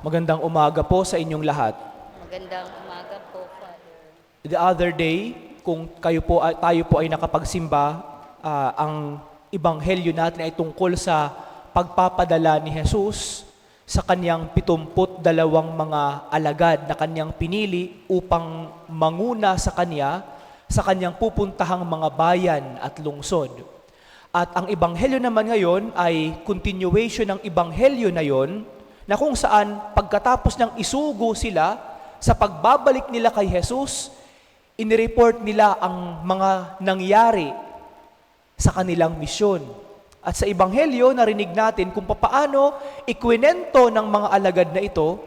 Magandang umaga po sa inyong lahat. Magandang umaga po, Father. The other day, kung tayo po ay nakapagsimba, ang ebanghelyo natin ay tungkol sa pagpapadala ni Jesus sa kanyang 72 mga alagad na kanyang pinili upang manguna sa kanyang pupuntahang mga bayan at lungsod. At ang ebanghelyo naman ngayon ay continuation ng ebanghelyo na yon, na kung saan pagkatapos ng isugo sila sa pagbabalik nila kay Jesus, inireport nila ang mga nangyari sa kanilang misyon. At sa ebanghelyo, narinig natin kung paano ikwinento ng mga alagad na ito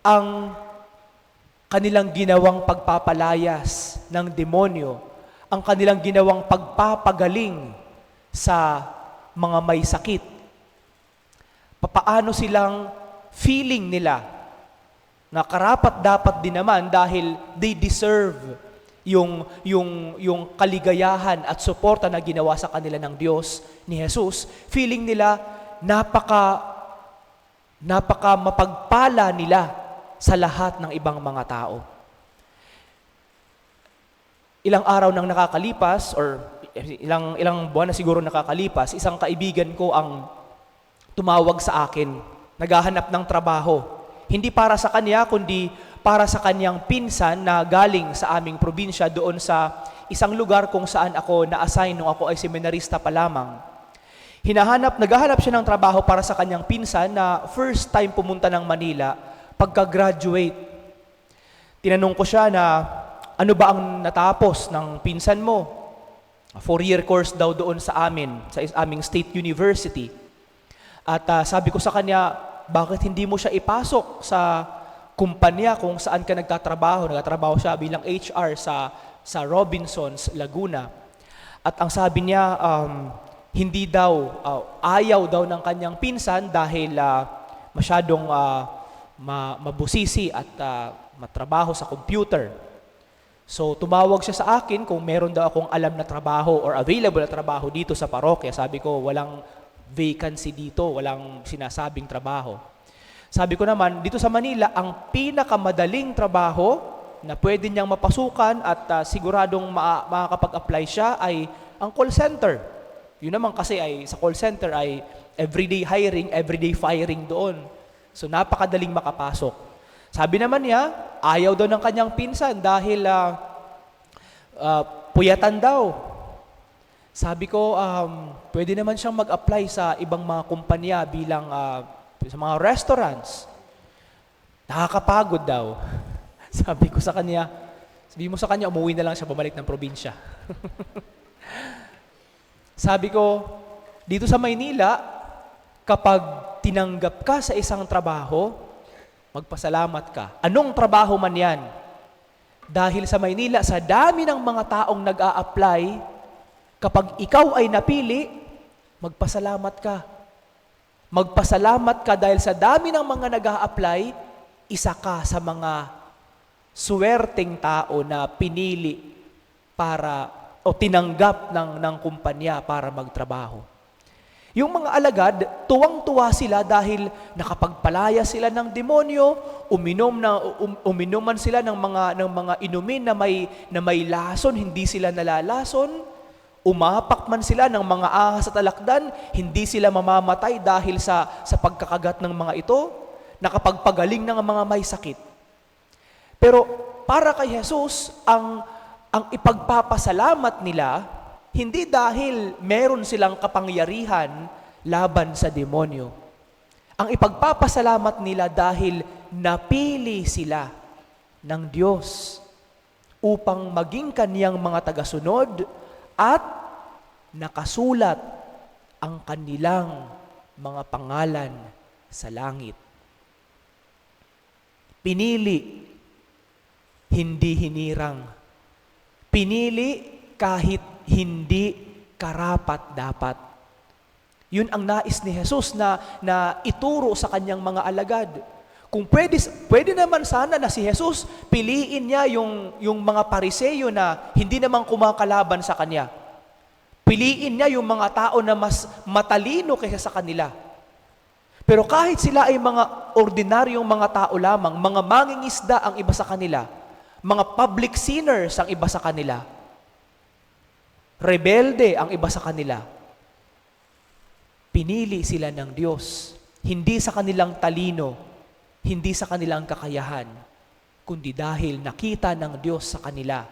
ang kanilang ginawang pagpapalayas ng demonyo, ang kanilang ginawang pagpapagaling sa mga may sakit. Papaano silang feeling nila na karapat-dapat din naman dahil they deserve yung kaligayahan at suporta na ginawa sa kanila ng Diyos ni Jesus. Feeling nila napaka mapagpala nila sa lahat ng ibang mga tao. Ilang araw nang nakakalipas or ilang buwan na siguro nakakalipas, isang kaibigan ko ang tumawag sa akin, naghahanap ng trabaho. Hindi para sa kanya, kundi para sa kanyang pinsan na galing sa aming probinsya doon sa isang lugar kung saan ako na-assign nung ako ay seminarista pa lamang. Naghahanap siya ng trabaho para sa kanyang pinsan na first time pumunta ng Manila pagka-graduate. Tinanong ko siya na, ano ba ang natapos ng pinsan mo? 4-year course daw doon sa aming state university. At sabi ko sa kanya, bakit hindi mo siya ipasok sa kumpanya kung saan ka nagtatrabaho? Nagtatrabaho siya bilang HR sa Robinsons, Laguna. At ang sabi niya, hindi daw, ayaw daw ng kanyang pinsan dahil masyadong mabusisi at matrabaho sa computer. So tumawag siya sa akin kung meron daw akong alam na trabaho or available na trabaho dito sa parokya. Sabi ko, walang vacancy dito, walang sinasabing trabaho. Sabi ko naman, dito sa Manila, ang pinakamadaling trabaho na pwede niyang mapasukan at siguradong makakapag-apply siya ay ang call center. Yun naman kasi ay sa call center ay everyday hiring, everyday firing doon. So napakadaling makapasok. Sabi naman niya, ayaw daw ng kanyang pinsan dahil puyatan daw. Sabi ko, pwede naman siyang mag-apply sa ibang mga kumpanya bilang sa mga restaurants. Nakakapagod daw. Sabi mo sa kanya, umuwi na lang siya, bumalik ng probinsya. Sabi ko, dito sa Maynila, kapag tinanggap ka sa isang trabaho, magpasalamat ka. Anong trabaho man yan? Dahil sa Maynila, sa dami ng mga taong nag-a-apply, kapag ikaw ay napili, magpasalamat ka. Magpasalamat ka dahil sa dami ng mga nag-a-apply, isa ka sa mga suwerteng tao na pinili o tinanggap ng kumpanya para magtrabaho. Yung mga alagad, tuwang-tuwa sila dahil nakapagpalaya sila ng demonyo, uminuman sila ng mga inumin na may lason, hindi sila nalalason. Umapak man sila ng mga ahas at alakdan, hindi sila mamamatay dahil sa pagkakagat ng mga ito, nakapagpagaling ng mga may sakit. Pero para kay Jesus, ang ipagpapasalamat nila, hindi dahil meron silang kapangyarihan laban sa demonyo. Ang ipagpapasalamat nila dahil napili sila ng Diyos upang maging kaniyang mga tagasunod at nakasulat ang kanilang mga pangalan sa langit. Pinili, hindi hinirang. Pinili kahit hindi karapat-dapat. Yun ang nais ni Jesus na ituro sa kanyang mga alagad. Kung pwede naman sana na si Jesus, piliin niya yung mga Pariseo na hindi naman kumakalaban sa kanya. Piliin niya yung mga tao na mas matalino kaysa sa kanila. Pero kahit sila ay mga ordinaryong mga tao lamang, mga mangingisda ang iba sa kanila, mga public sinners ang iba sa kanila, rebelde ang iba sa kanila, pinili sila ng Diyos, hindi sa kanilang talino, hindi sa kanilang kakayahan, kundi dahil nakita ng Diyos sa kanila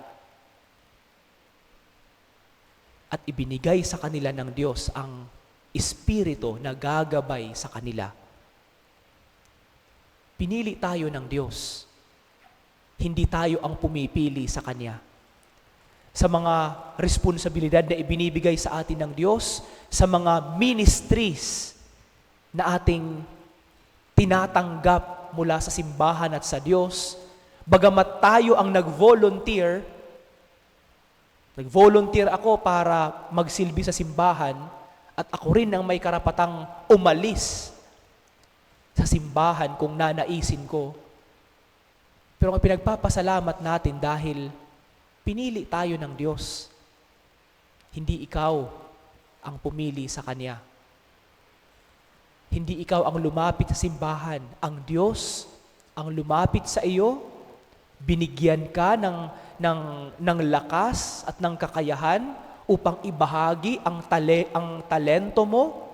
at ibinigay sa kanila ng Diyos ang Espiritu na gagabay sa kanila. Pinili tayo ng Diyos. Hindi tayo ang pumipili sa Kanya. Sa mga responsibilidad na ibinibigay sa atin ng Diyos, sa mga ministries na ating tinatanggap mula sa simbahan at sa Diyos, bagamat tayo ang nag-volunteer ako para magsilbi sa simbahan, at ako rin ang may karapatang umalis sa simbahan kung nanaisin ko. Pero ang pinagpapasalamat natin dahil pinili tayo ng Diyos. Hindi ikaw ang pumili sa Kanya. Hindi ikaw ang lumapit sa simbahan. Ang Diyos ang lumapit sa iyo, binigyan ka ng lakas at ng kakayahan upang ibahagi ang talento mo,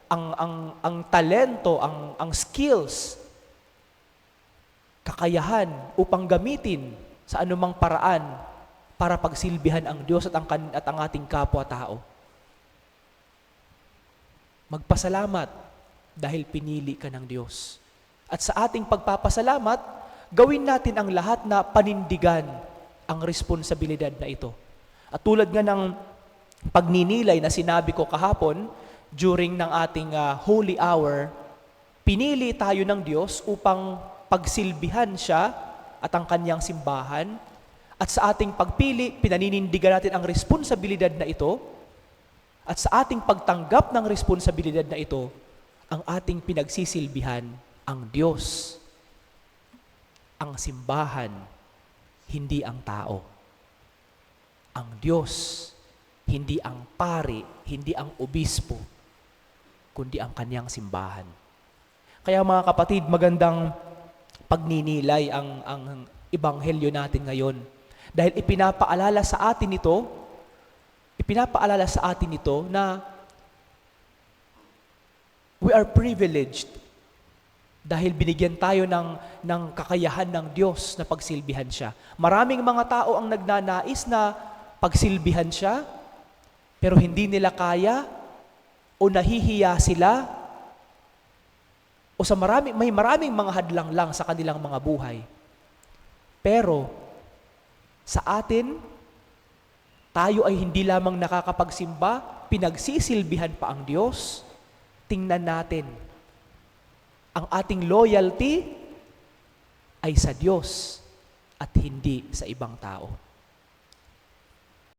ang talento, ang skills, kakayahan upang gamitin sa anumang paraan para pagsilbihan ang Diyos at ang ating kapwa-tao. Magpasalamat dahil pinili ka ng Diyos. At sa ating pagpapasalamat, gawin natin ang lahat na panindigan ang responsibilidad na ito. At tulad nga ng pagninilay na sinabi ko kahapon during ng ating holy hour, pinili tayo ng Diyos upang pagsilbihan siya at ang kanyang simbahan. At sa ating pagpili, pinaninindigan natin ang responsibilidad na ito. At sa ating pagtanggap ng responsibilidad na ito, ang ating pinagsisilbihan ang Diyos, ang simbahan, hindi ang tao. Ang Diyos, hindi ang pari, hindi ang obispo, kundi ang kanyang simbahan. Kaya mga kapatid, magandang pagninilay ang ebanghelyo natin ngayon. Dahil ipinapaalala sa atin ito na we are privileged dahil binigyan tayo ng kakayahan ng Diyos na pagsilbihan siya. Maraming mga tao ang nagnanais na pagsilbihan siya, pero hindi nila kaya o nahihiya sila o may maraming mga hadlang lang sa kanilang mga buhay. Pero sa atin, tayo ay hindi lamang nakakapagsimba, pinagsisilbihan pa ang Diyos. Tingnan natin, ang ating loyalty ay sa Diyos at hindi sa ibang tao.